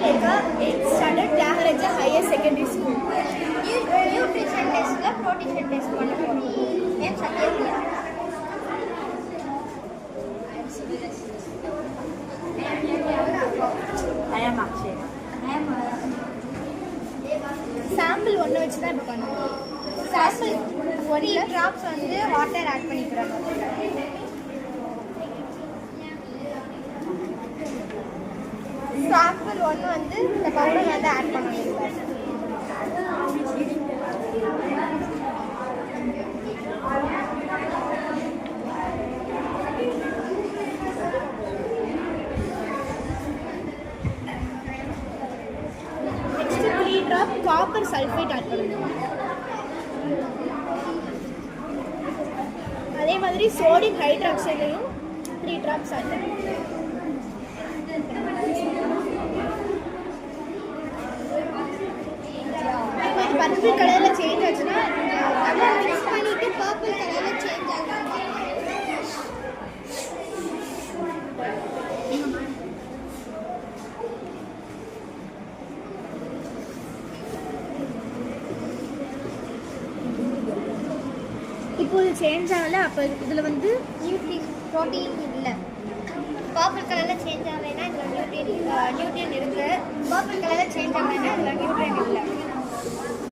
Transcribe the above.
Lekha, 8th standard, Tyagaraja Higher Secondary School. Nutrition டெஸ்ட்ல protein test பண்ண போறோம். ஏன் Sathya? I am Akshay. Sample ஒன்று வச்சு தான் இப்போ பண்ணுவோம். சாம்பிள் 1 ட்ராப்ஸ் வந்து வாட்டர் ஆட் பண்ணிக்கிறோம். சாம்பிள் 1 வந்து இந்த பவுடர் வந்து ஆட் பண்ணுவோம். Next 3 drop copper sulfate add பண்ணுங்க. அதே மாதிரி சோடியம் ஹைட்ராக்சைடையும் 3 drops add பண்ணுங்க. பர்பிள் கலர்ல சேஞ்ச் ஆச்சுன்னா அதை மிக்ஸ் பண்ணிட்டு பர்பிள் கலர்ல சேஞ்ச் ஆகும். இப்போ இது சேஞ்ச் ஆகல. அப்போ இதுல வந்து ப்ரோட்டீன் இல்லை. பர்பிள் கலரில் சேஞ்ச் ஆகலைன்னா இதில் நியூட்ரியன் இருக்குது. பர்பிள் கலரில் சேஞ்ச் ஆகலைன்னா இதில் நியூட்ரியன் இல்லை.